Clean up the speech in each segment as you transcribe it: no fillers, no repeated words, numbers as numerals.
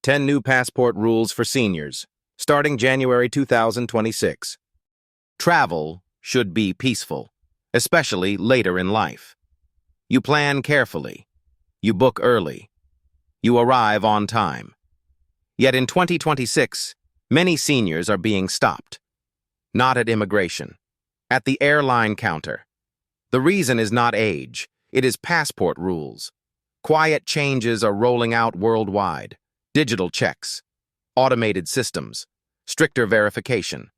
10 new passport rules for seniors, starting January 2026. Travel should be peaceful, especially later in life. You plan carefully. You book early. You arrive on time. Yet in 2026, many seniors are being stopped. Not at immigration. At the airline counter. The reason is not age, it is passport rules. Quiet changes are rolling out worldwide. Digital checks, automated systems, stricter verification.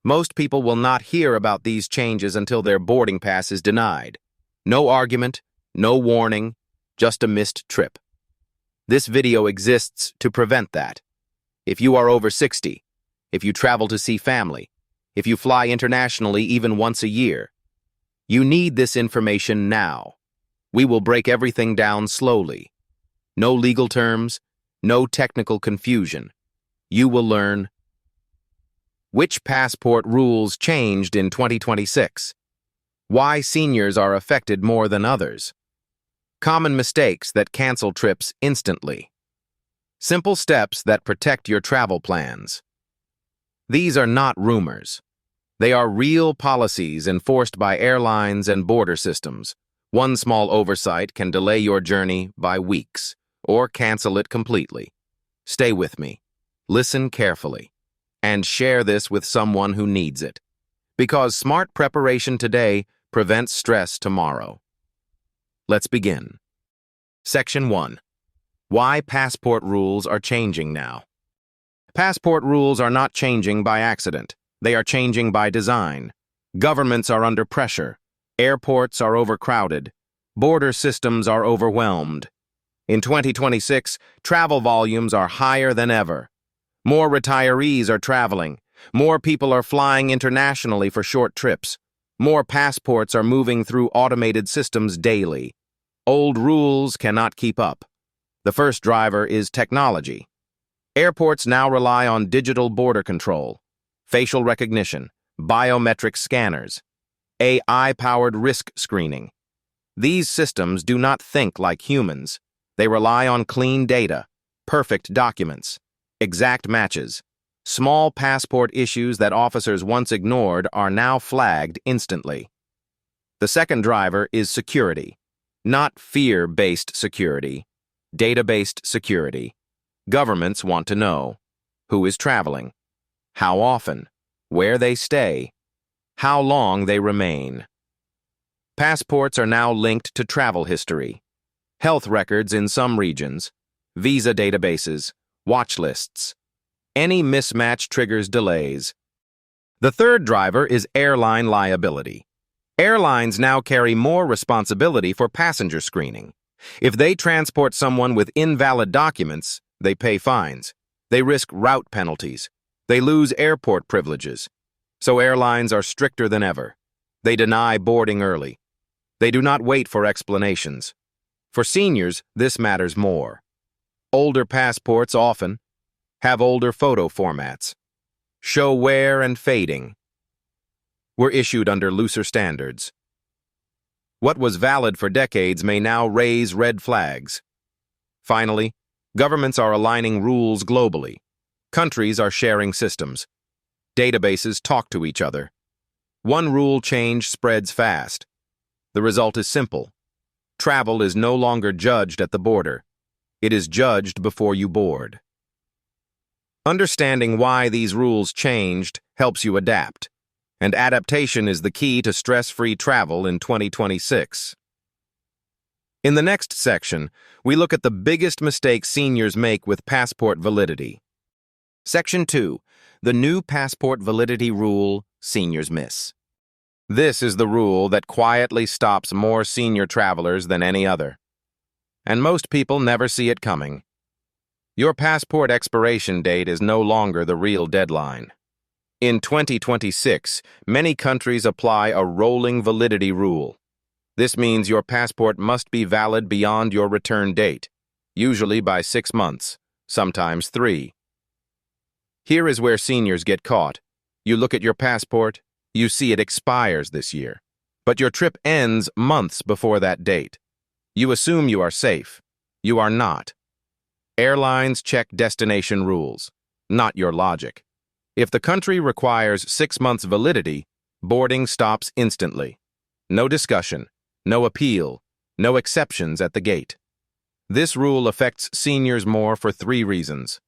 Most people will not hear about these changes until their boarding pass is denied. No argument, no warning, just a missed trip. This video exists to prevent that. If you are over 60, if you travel to see family, if you fly internationally even once a year, you need this information now. We will break everything down slowly. No legal terms, no technical confusion. You will learn which passport rules changed in 2026, why seniors are affected more than others, common mistakes that cancel trips instantly, simple steps that protect your travel plans. These are not rumors. They are real policies enforced by airlines and border systems. One small oversight can delay your journey by weeks or cancel it completely. Stay with me, listen carefully, and share this with someone who needs it. Because smart preparation today prevents stress tomorrow. Let's begin. Section 1. Why passport rules are changing now. Passport rules are not changing by accident. They are changing by design. Governments are under pressure. Airports are overcrowded. Border systems are overwhelmed. In 2026, travel volumes are higher than ever. More retirees are traveling. More people are flying internationally for short trips. More passports are moving through automated systems daily. Old rules cannot keep up. The first driver is technology. Airports now rely on digital border control, facial recognition, biometric scanners, AI-powered risk screening. These systems do not think like humans. They rely on clean data, perfect documents, exact matches. Small passport issues that officers once ignored are now flagged instantly. The second driver is security. Not fear-based security, data-based security. Governments want to know who is traveling, how often, where they stay, how long they remain. Passports are now linked to travel history, health records in some regions, visa databases, watch lists. Any mismatch triggers delays. The third driver is airline liability. Airlines now carry more responsibility for passenger screening. If they transport someone with invalid documents, they pay fines. They risk route penalties. They lose airport privileges. So airlines are stricter than ever. They deny boarding early. They do not wait for explanations. For seniors, this matters more. Older passports often have older photo formats, show wear and fading, were issued under looser standards. What was valid for decades may now raise red flags. Finally, governments are aligning rules globally. Countries are sharing systems. Databases talk to each other. One rule change spreads fast. The result is simple. Travel is no longer judged at the border. It is judged before you board. Understanding why these rules changed helps you adapt, and adaptation is the key to stress-free travel in 2026. In the next section, we look at the biggest mistakes seniors make with passport validity. Section 2. The new passport validity rule seniors miss. This is the rule that quietly stops more senior travelers than any other. And most people never see it coming. Your passport expiration date is no longer the real deadline. In 2026, many countries apply a rolling validity rule. This means your passport must be valid beyond your return date, usually by 6 months, sometimes 3. Here is where seniors get caught. You look at your passport, you see it expires this year, but your trip ends months before that date. You assume you are safe. You are not. Airlines check destination rules, not your logic. If the country requires 6 months validity, boarding stops instantly. No discussion, no appeal, no exceptions at the gate. This rule affects seniors more for 3 reasons.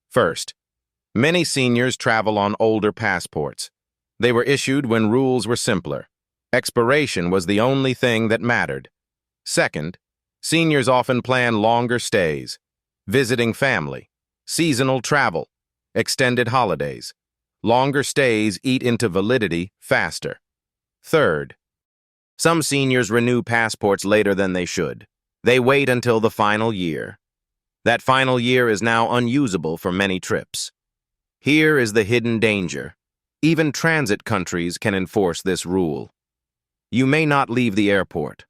First, many seniors travel on older passports. They were issued when rules were simpler. Expiration was the only thing that mattered. Second, seniors often plan longer stays, visiting family, seasonal travel, extended holidays. Longer stays eat into validity faster. Third, some seniors renew passports later than they should. They wait until the final year. That final year is now unusable for many trips. Here is the hidden danger. Even transit countries can enforce this rule. You may not leave the airport,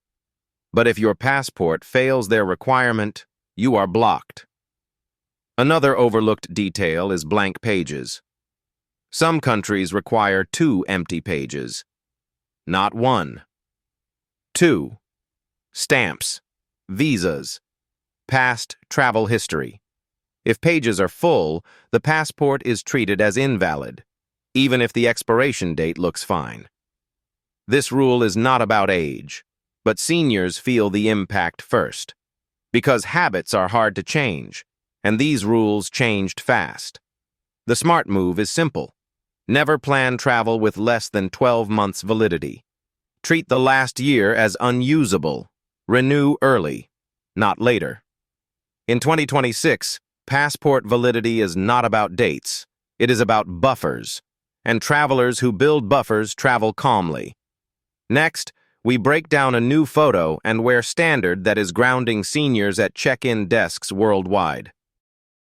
but if your passport fails their requirement, you are blocked. Another overlooked detail is blank pages. Some countries require 2 empty pages, not 1. 2. Stamps, visas, past travel history. If pages are full, the passport is treated as invalid, even if the expiration date looks fine. This rule is not about age, but seniors feel the impact first, because habits are hard to change, and these rules changed fast. The smart move is simple. Never plan travel with less than 12 months validity. Treat the last year as unusable. Renew early, not later. In 2026, passport validity is not about dates. It is about buffers, and travelers who build buffers travel calmly. Next, we break down a new photo and wear standard that is grounding seniors at check-in desks worldwide.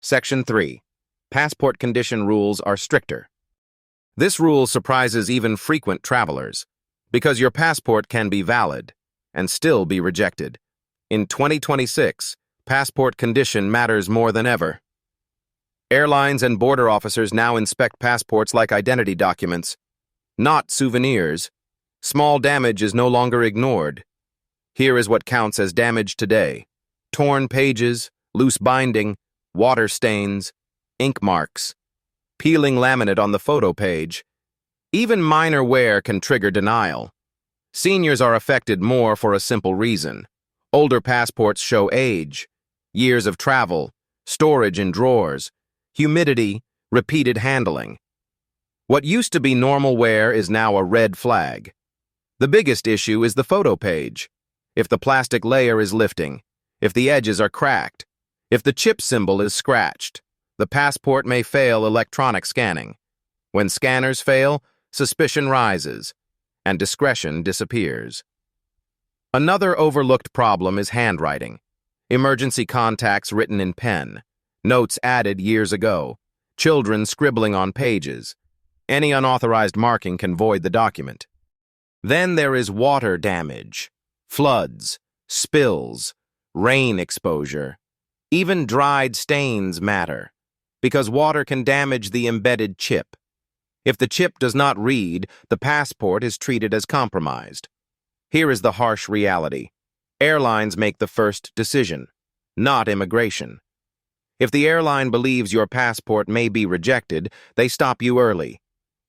Section 3. Passport condition rules are stricter. This rule surprises even frequent travelers, because your passport can be valid and still be rejected. In 2026, passport condition matters more than ever. Airlines and border officers now inspect passports like identity documents, not souvenirs. Small damage is no longer ignored. Here is what counts as damage today: torn pages, loose binding, water stains, ink marks, peeling laminate on the photo page. Even minor wear can trigger denial. Seniors are affected more for a simple reason. Older passports show age, years of travel, storage in drawers, humidity, repeated handling. What used to be normal wear is now a red flag. The biggest issue is the photo page. If the plastic layer is lifting, if the edges are cracked, if the chip symbol is scratched, the passport may fail electronic scanning. When scanners fail, suspicion rises, and discretion disappears. Another overlooked problem is handwriting. Emergency contacts written in pen, notes added years ago, children scribbling on pages. Any unauthorized marking can void the document. Then there is water damage, floods, spills, rain exposure. Even dried stains matter, because water can damage the embedded chip. If the chip does not read, the passport is treated as compromised. Here is the harsh reality. Airlines make the first decision, not immigration. If the airline believes your passport may be rejected, they stop you early.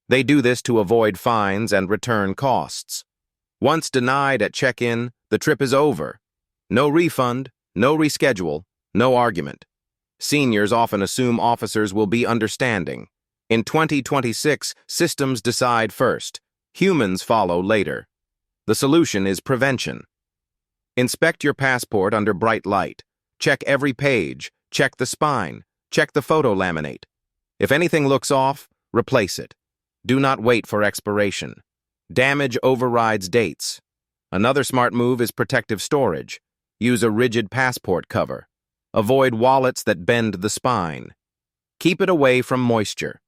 They do this to avoid fines and return costs. Once denied at check-in, the trip is over. No refund, no reschedule, no argument. Seniors often assume officers will be understanding. In 2026, systems decide first. Humans follow later. The solution is prevention. Inspect your passport under bright light. Check every page. Check the spine. Check the photo laminate. If anything looks off, replace it. Do not wait for expiration. Damage overrides dates. Another smart move is protective storage. Use a rigid passport cover. Avoid wallets that bend the spine. Keep it away from moisture.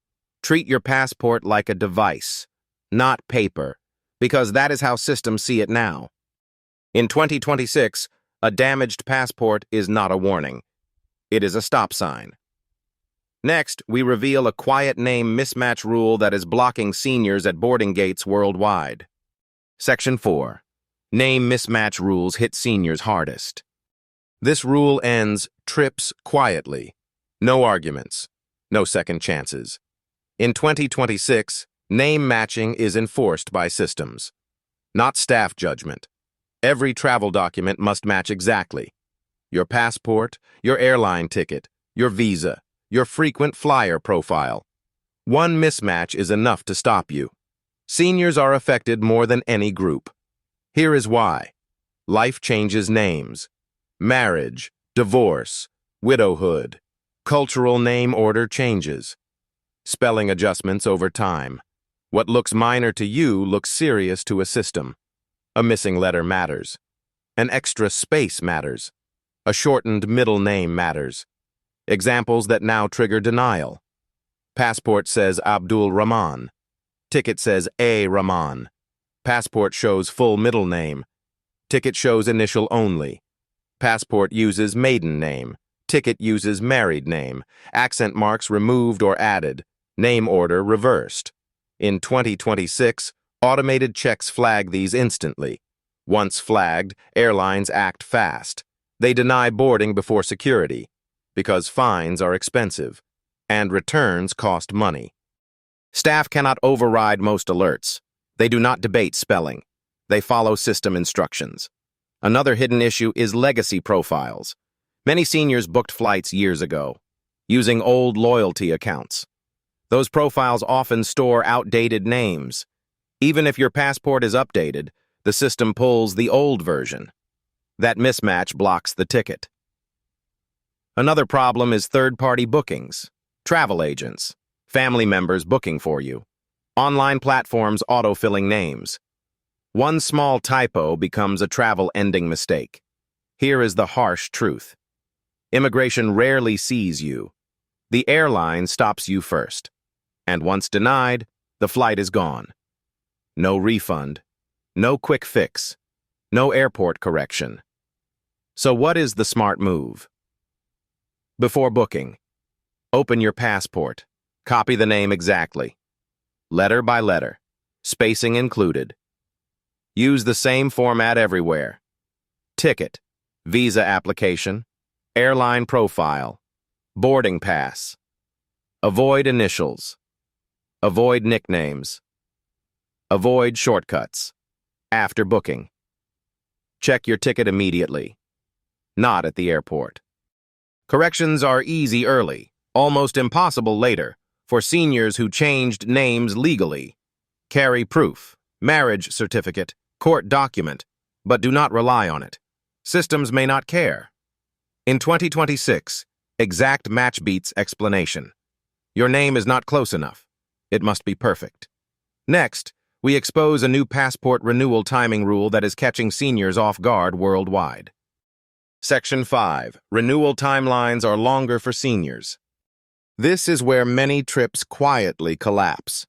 Treat your passport like a device, not paper, because that is how systems see it now. In 2026, a damaged passport is not a warning. It is a stop sign. Next, we reveal a quiet name mismatch rule that is blocking seniors at boarding gates worldwide. Section 4. Name mismatch rules hit seniors hardest. This rule ends trips quietly. No arguments, no second chances. In 2026, name matching is enforced by systems, not staff judgment. Every travel document must match exactly. Your passport, your airline ticket, your visa, your frequent flyer profile. One mismatch is enough to stop you. Seniors are affected more than any group. Here is why. Life changes names. Marriage, divorce, widowhood. Cultural name order changes. Spelling adjustments over time. What looks minor to you looks serious to a system. A missing letter matters. An extra space matters. A shortened middle name matters. Examples that now trigger denial. Passport says Abdul Rahman. Ticket says A. Rahman. Passport shows full middle name. Ticket shows initial only. Passport uses maiden name. Ticket uses married name. Accent marks removed or added. Name order reversed. In 2026, automated checks flag these instantly. Once flagged, airlines act fast. They deny boarding before security, because fines are expensive, and returns cost money. Staff cannot override most alerts. They do not debate spelling. They follow system instructions. Another hidden issue is legacy profiles. Many seniors booked flights years ago, using old loyalty accounts. Those profiles often store outdated names. Even if your passport is updated, the system pulls the old version. That mismatch blocks the ticket. Another problem is third-party bookings, travel agents, family members booking for you, online platforms autofilling names. One small typo becomes a travel-ending mistake. Here is the harsh truth. Immigration rarely sees you. The airline stops you first. And once denied, the flight is gone. No refund, no quick fix, no airport correction. So what is the smart move? Before booking, open your passport. Copy the name exactly. Letter by letter, spacing included. Use the same format everywhere. Ticket, visa application, airline profile, boarding pass. Avoid initials. Avoid nicknames. Avoid shortcuts. After booking. Check your ticket immediately. Not at the airport. Corrections are easy early, almost impossible later, for seniors who changed names legally. Carry proof, marriage certificate, court document, but do not rely on it. Systems may not care. In 2026, exact match beats explanation. Your name is not close enough. It must be perfect. Next, we expose a new passport renewal timing rule that is catching seniors off guard worldwide. Section 5. Renewal timelines are longer for seniors. This is where many trips quietly collapse.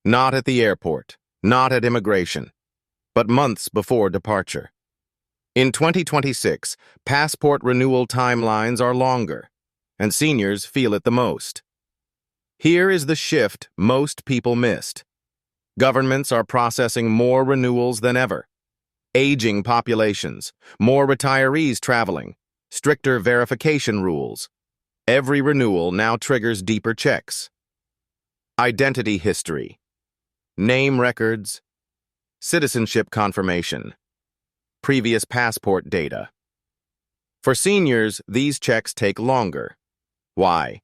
Not at the airport, not at immigration, but months before departure. In 2026, passport renewal timelines are longer, and seniors feel it the most. Here is the shift most people missed. Governments are processing more renewals than ever. Aging populations, more retirees traveling, stricter verification rules. Every renewal now triggers deeper checks. Identity history, name records, citizenship confirmation, previous passport data. For seniors, these checks take longer. Why?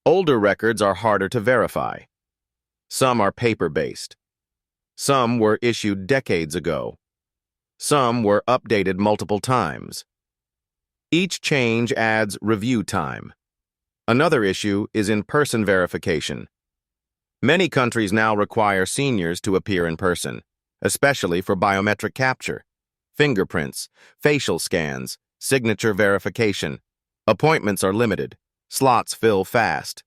Older records are harder to verify. Some are paper-based. Some were issued decades ago. Some were updated multiple times. Each change adds review time. Another issue is in-person verification. Many countries now require seniors to appear in person, especially for biometric capture, fingerprints, facial scans, signature verification. Appointments are limited. Slots fill fast.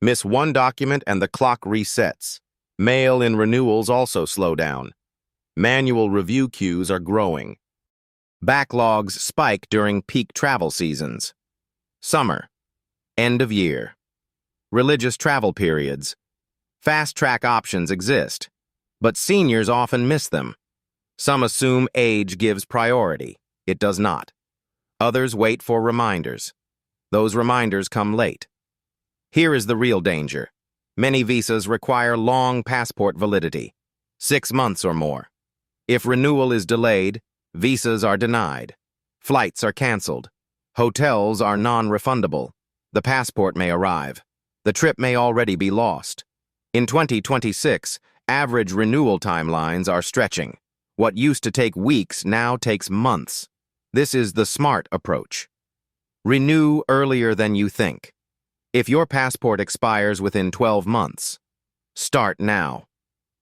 Miss one document and the clock resets. Mail-in renewals also slow down. Manual review queues are growing. Backlogs spike during peak travel seasons. Summer, end of year. Religious travel periods. Fast-track options exist, but seniors often miss them. Some assume age gives priority. It does not. Others wait for reminders. Those reminders come late. Here is the real danger. Many visas require long passport validity, 6 months or more. If renewal is delayed, visas are denied. Flights are canceled. Hotels are non-refundable. The passport may arrive. The trip may already be lost. In 2026, average renewal timelines are stretching. What used to take weeks now takes months. This is the smart approach. Renew earlier than you think. If your passport expires within 12 months, start now.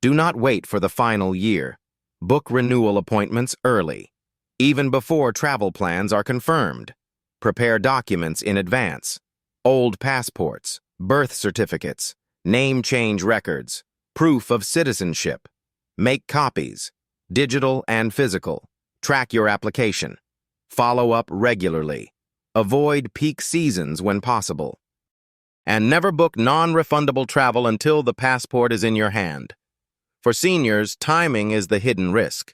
Do not wait for the final year. Book renewal appointments early, even before travel plans are confirmed. Prepare documents in advance. Old passports, birth certificates, name change records, proof of citizenship. Make copies, digital and physical. Track your application. Follow up regularly. Avoid peak seasons when possible. And never book non-refundable travel until the passport is in your hand. For seniors, timing is the hidden risk.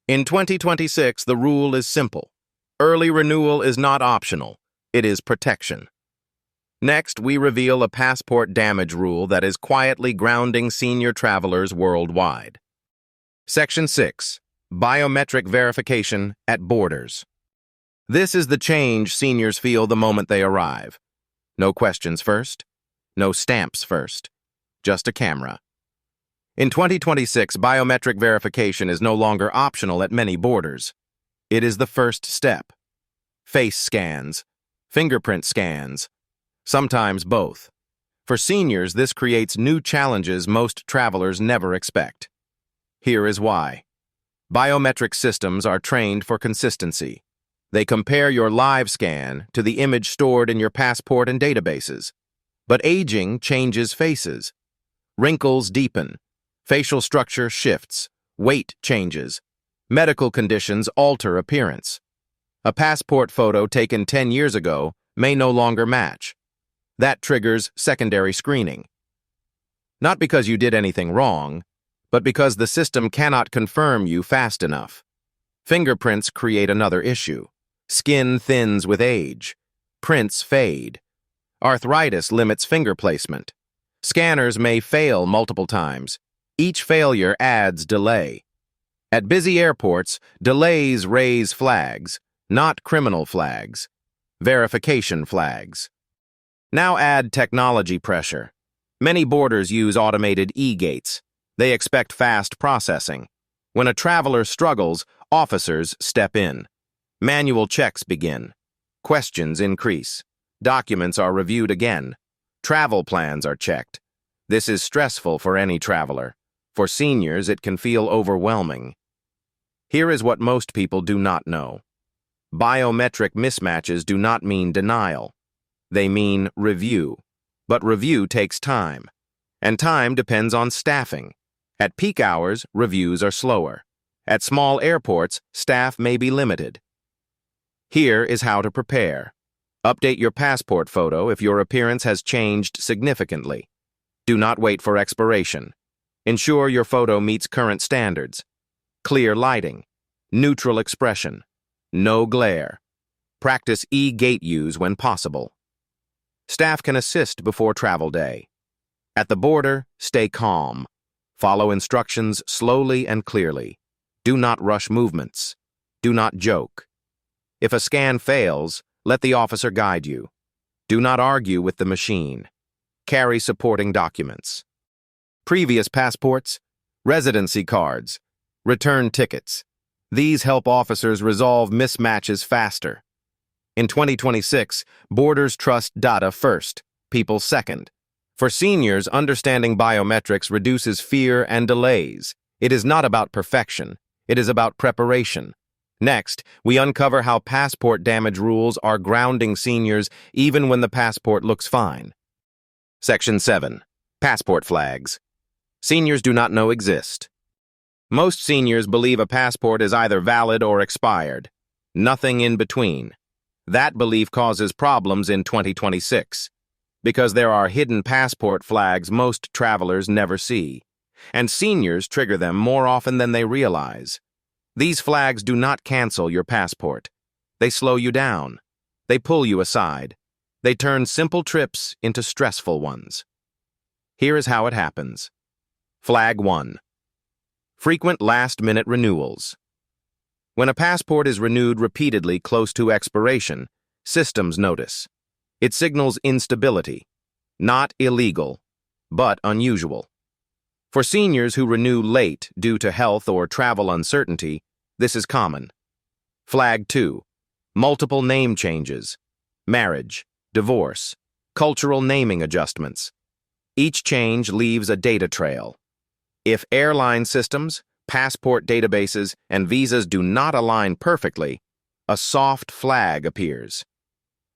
In 2026, the rule is simple. Early renewal is not optional. It is protection. Next, we reveal a passport damage rule that is quietly grounding senior travelers worldwide. Section 6. Biometric verification at borders. This is the change seniors feel the moment they arrive. No questions first, no stamps first, just a camera. In 2026, biometric verification is no longer optional at many borders. It is the first step. Face scans, fingerprint scans, sometimes both. For seniors, this creates new challenges most travelers never expect. Here is why. Biometric systems are trained for consistency. They compare your live scan to the image stored in your passport and databases. But aging changes faces. Wrinkles deepen. Facial structure shifts. Weight changes. Medical conditions alter appearance. A passport photo taken 10 years ago may no longer match. That triggers secondary screening. Not because you did anything wrong, but because the system cannot confirm you fast enough. Fingerprints create another issue. Skin thins with age. Prints fade. Arthritis limits finger placement. Scanners may fail multiple times. Each failure adds delay. At busy airports, delays raise flags, not criminal flags. Verification flags. Now add technology pressure. Many borders use automated e-gates. They expect fast processing. When a traveler struggles, officers step in. Manual checks begin. Questions increase. Documents are reviewed again. Travel plans are checked. This is stressful for any traveler. For seniors, it can feel overwhelming. Here is what most people do not know. Biometric mismatches do not mean denial. They mean review. But review takes time. And time depends on staffing. At peak hours, reviews are slower. At small airports, staff may be limited. Here is how to prepare. Update your passport photo if your appearance has changed significantly. Do not wait for expiration. Ensure your photo meets current standards. Clear lighting. Neutral expression. No glare. Practice e-gate use when possible. Staff can assist before travel day. At the border, stay calm. Follow instructions slowly and clearly. Do not rush movements. Do not joke. If a scan fails, let the officer guide you. Do not argue with the machine. Carry supporting documents. Previous passports, residency cards, return tickets. These help officers resolve mismatches faster. In 2026, borders trust data first, people second. For seniors, understanding biometrics reduces fear and delays. It is not about perfection. It is about preparation. Next, we uncover how passport damage rules are grounding seniors even when the passport looks fine. Section 7. Passport flags. Seniors do not know exist. Most seniors believe a passport is either valid or expired. Nothing in between. That belief causes problems in 2026, because there are hidden passport flags most travelers never see, and seniors trigger them more often than they realize. These flags do not cancel your passport. They slow you down. They pull you aside. They turn simple trips into stressful ones. Here is how it happens. Flag 1. Frequent last-minute renewals. When a passport is renewed repeatedly close to expiration, systems notice. It signals instability. Not illegal, but unusual. For seniors who renew late due to health or travel uncertainty, this is common. Flag 2. Multiple name changes. Marriage, divorce, cultural naming adjustments. Each change leaves a data trail. If airline systems, passport databases, and visas do not align perfectly, a soft flag appears.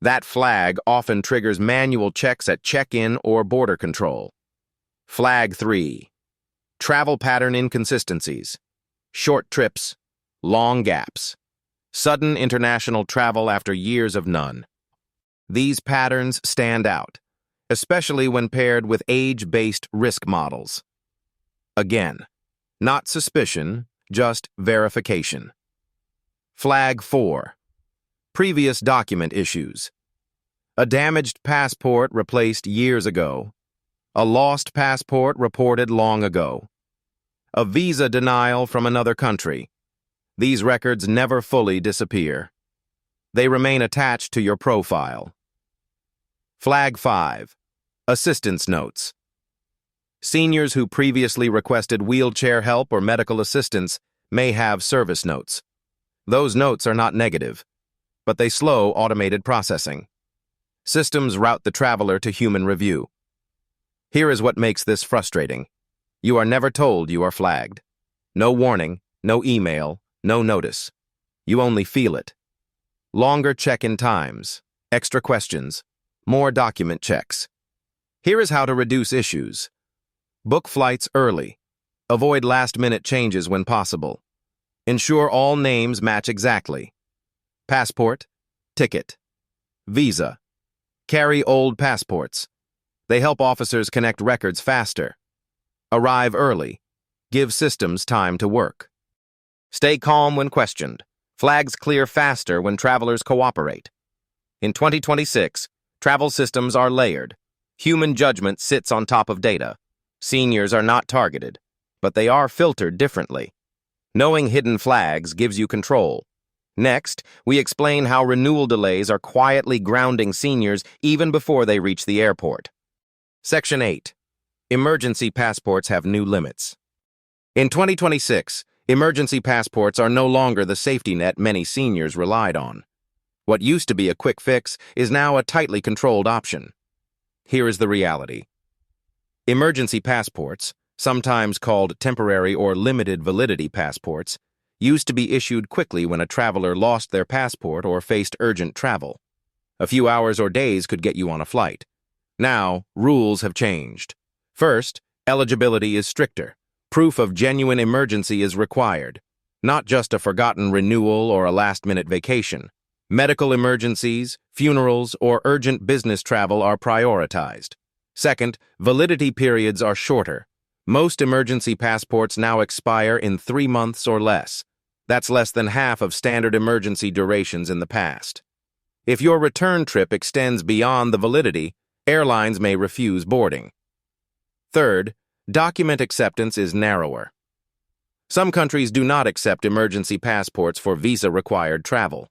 That flag often triggers manual checks at check-in or border control. Flag 3. Travel pattern inconsistencies. Short trips, long gaps. Sudden international travel after years of none. These patterns stand out, especially when paired with age-based risk models. Again, not suspicion, just verification. Flag 4. Previous document issues. A damaged passport replaced years ago. A lost passport reported long ago. A visa denial from another country. These records never fully disappear. They remain attached to your profile. Flag 5. Assistance notes. Seniors who previously requested wheelchair help or medical assistance may have service notes. Those notes are not negative, but they slow automated processing. Systems route the traveler to human review. Here is what makes this frustrating. You are never told you are flagged. No warning, no email, no notice. You only feel it. Longer check-in times, extra questions, more document checks. Here is how to reduce issues. Book flights early. Avoid last-minute changes when possible. Ensure all names match exactly. Passport, ticket, visa. Carry old passports. They help officers connect records faster. Arrive early. Give systems time to work. Stay calm when questioned. Flags clear faster when travelers cooperate. In 2026, travel systems are layered. Human judgment sits on top of data. Seniors are not targeted, but they are filtered differently. Knowing hidden flags gives you control. Next, we explain how renewal delays are quietly grounding seniors even before they reach the airport. Section 8. Emergency passports have new limits. In 2026, emergency passports are no longer the safety net many seniors relied on. What used to be a quick fix is now a tightly controlled option. Here is the reality. Emergency passports, sometimes called temporary or limited validity passports, used to be issued quickly when a traveler lost their passport or faced urgent travel. A few hours or days could get you on a flight. Now, rules have changed. First, eligibility is stricter. Proof of genuine emergency is required, not just a forgotten renewal or a last-minute vacation. Medical emergencies, funerals, or urgent business travel are prioritized. Second, validity periods are shorter. Most emergency passports now expire in 3 months or less. That's less than half of standard emergency durations in the past. If your return trip extends beyond the validity, airlines may refuse boarding. Third, document acceptance is narrower. Some countries do not accept emergency passports for visa-required travel.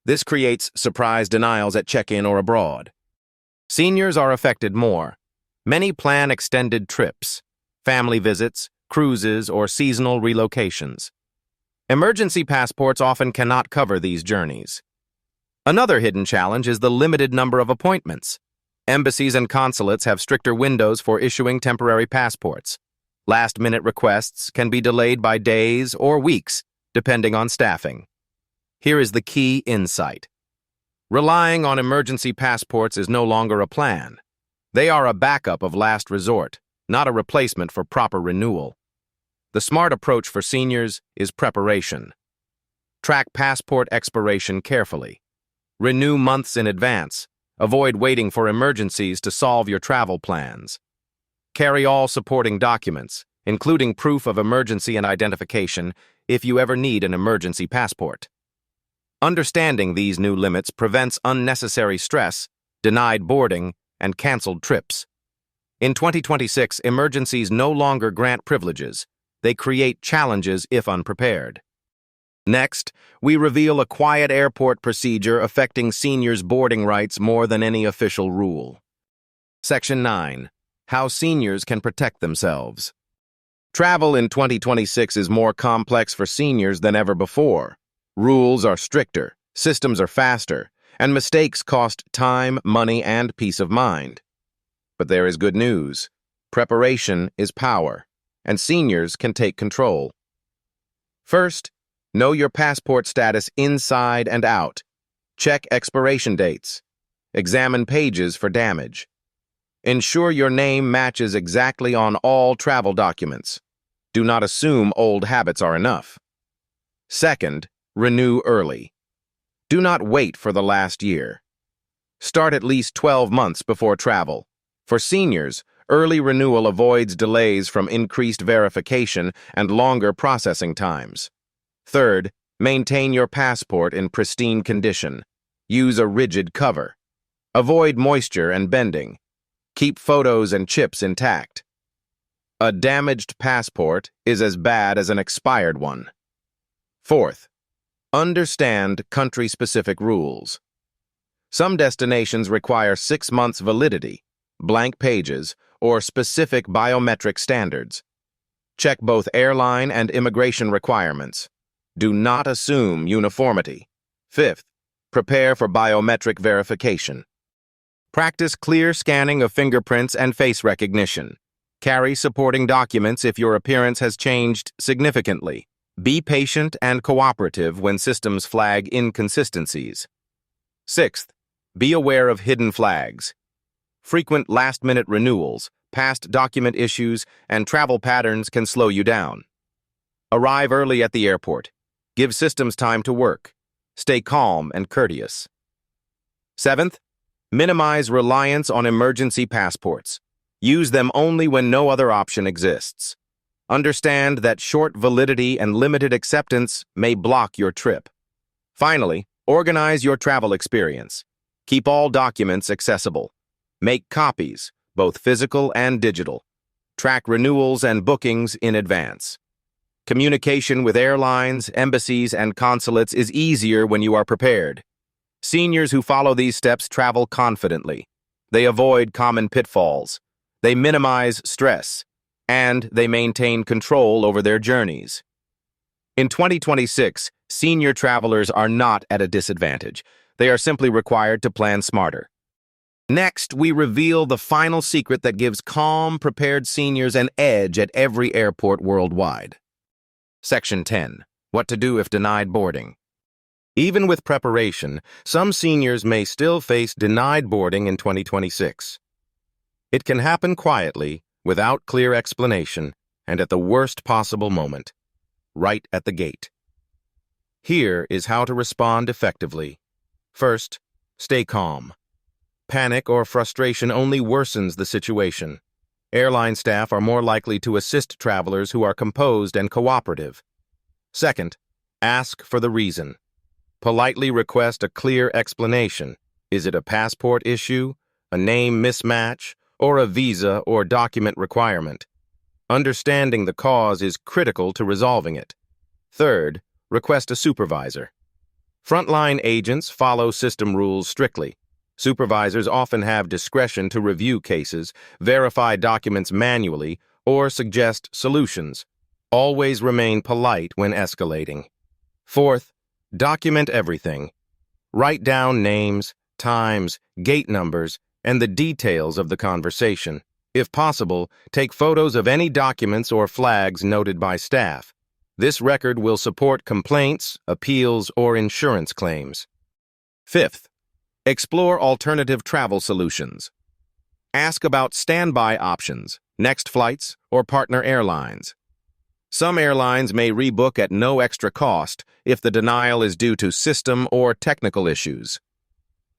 This creates surprise denials at check-in or abroad. Seniors are affected more. Many plan extended trips, family visits, cruises, or seasonal relocations. Emergency passports often cannot cover these journeys. Another hidden challenge is the limited number of appointments. Embassies and consulates have stricter windows for issuing temporary passports. Last-minute requests can be delayed by days or weeks, depending on staffing. Here is the key insight. Relying on emergency passports is no longer a plan. They are a backup of last resort, not a replacement for proper renewal. The smart approach for seniors is preparation. Track passport expiration carefully. Renew months in advance. Avoid waiting for emergencies to solve your travel plans. Carry all supporting documents, including proof of emergency and identification, if you ever need an emergency passport. Understanding these new limits prevents unnecessary stress, denied boarding, and canceled trips. In 2026, emergencies no longer grant privileges. They create challenges if unprepared. Next, we reveal a quiet airport procedure affecting seniors' boarding rights more than any official rule. Section 9. How seniors can protect themselves. Travel in 2026 is more complex for seniors than ever before. Rules are stricter, systems are faster, and mistakes cost time, money, and peace of mind. But there is good news. Preparation is power, and seniors can take control. First, know your passport status inside and out. Check expiration dates. Examine pages for damage. Ensure your name matches exactly on all travel documents. Do not assume old habits are enough. Second, renew early. Do not wait for the last year. Start at least 12 months before travel. For seniors, early renewal avoids delays from increased verification and longer processing times. Third, maintain your passport in pristine condition. Use a rigid cover. Avoid moisture and bending. Keep photos and chips intact. A damaged passport is as bad as an expired one. Fourth, understand country-specific rules. Some destinations require 6 months validity, blank pages, or specific biometric standards. Check both airline and immigration requirements. Do not assume uniformity. Fifth, prepare for biometric verification. Practice clear scanning of fingerprints and face recognition. Carry supporting documents if your appearance has changed significantly. Be patient and cooperative when systems flag inconsistencies. Sixth, be aware of hidden flags. Frequent last-minute renewals, past document issues, and travel patterns can slow you down. Arrive early at the airport. Give systems time to work. Stay calm and courteous. Seventh, minimize reliance on emergency passports. Use them only when no other option exists. Understand that short validity and limited acceptance may block your trip. Finally, organize your travel experience. Keep all documents accessible. Make copies, both physical and digital. Track renewals and bookings in advance. Communication with airlines, embassies, and consulates is easier when you are prepared. Seniors who follow these steps travel confidently. They avoid common pitfalls. They minimize stress, and they maintain control over their journeys. In 2026, senior travelers are not at a disadvantage. They are simply required to plan smarter. Next, we reveal the final secret that gives calm, prepared seniors an edge at every airport worldwide. Section 10. What to do if denied boarding. Even with preparation, some seniors may still face denied boarding in 2026. It can happen quietly, without clear explanation, and at the worst possible moment, right at the gate. Here is how to respond effectively. First, stay calm. Panic or frustration only worsens the situation. Airline staff are more likely to assist travelers who are composed and cooperative. Second, ask for the reason. Politely request a clear explanation. Is it a passport issue, a name mismatch, or a visa or document requirement? Understanding the cause is critical to resolving it. Third, request a supervisor. Frontline agents follow system rules strictly. Supervisors often have discretion to review cases, verify documents manually, or suggest solutions. Always remain polite when escalating. Fourth, document everything. Write down names, times, gate numbers, and the details of the conversation. If possible, take photos of any documents or flags noted by staff. This record will support complaints, appeals, or insurance claims. Fifth, explore alternative travel solutions. Ask about standby options, next flights, or partner airlines. Some airlines may rebook at no extra cost if the denial is due to system or technical issues.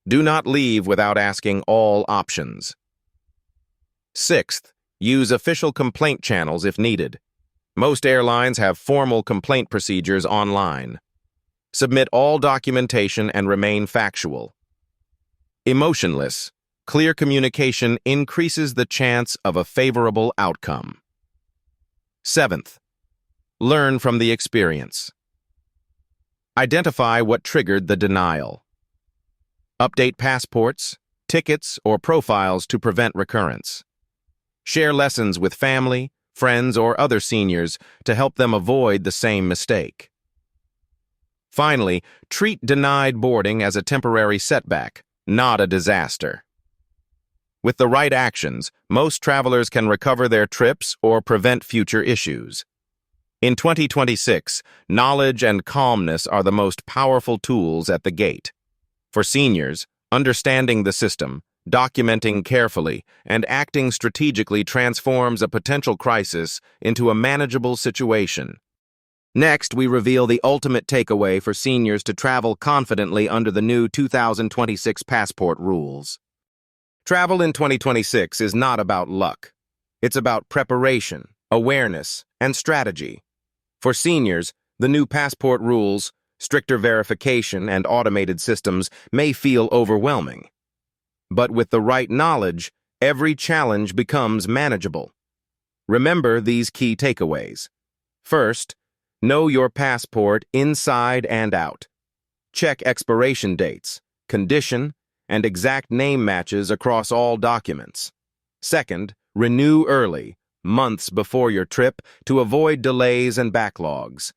Do not leave without asking all options. Sixth, use official complaint channels if needed. Most airlines have formal complaint procedures online. Submit all documentation and remain factual. Emotionless. Clear communication increases the chance of a favorable outcome. 7th, learn from the experience. Identify what triggered the denial. Update passports, tickets, or profiles to prevent recurrence. Share lessons with family, friends, or other seniors to help them avoid the same mistake. Finally, treat denied boarding as a temporary setback, not a disaster. With the right actions, most travelers can recover their trips or prevent future issues. In 2026, knowledge and calmness are the most powerful tools at the gate. For seniors, understanding the system, documenting carefully, and acting strategically transforms a potential crisis into a manageable situation. Next, we reveal the ultimate takeaway for seniors to travel confidently under the new 2026 passport rules. Travel in 2026 is not about luck. It's about preparation, awareness, and strategy. For seniors, the new passport rules, stricter verification, and automated systems may feel overwhelming. But with the right knowledge, every challenge becomes manageable. Remember these key takeaways. First, know your passport inside and out. Check expiration dates, condition, and exact name matches across all documents. Second, renew early, months before your trip, to avoid delays and backlogs.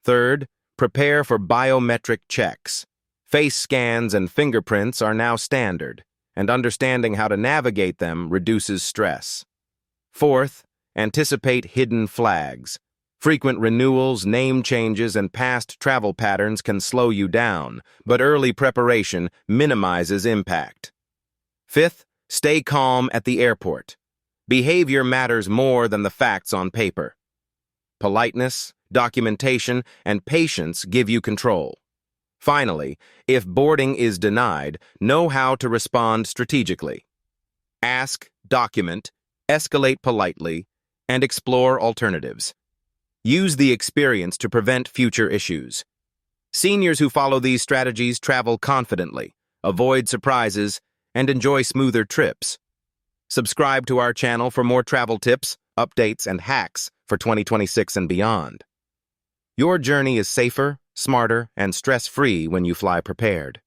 Third, prepare for biometric checks. Face scans and fingerprints are now standard, and understanding how to navigate them reduces stress. Fourth, anticipate hidden flags. Frequent renewals, name changes, and past travel patterns can slow you down, but early preparation minimizes impact. Fifth, stay calm at the airport. Behavior matters more than the facts on paper. Politeness, documentation, and patience give you control. Finally, if boarding is denied, know how to respond strategically. Ask, document, escalate politely, and explore alternatives. Use the experience to prevent future issues. Seniors who follow these strategies travel confidently, avoid surprises, and enjoy smoother trips. Subscribe to our channel for more travel tips, updates, and hacks for 2026 and beyond. Your journey is safer, smarter, and stress-free when you fly prepared.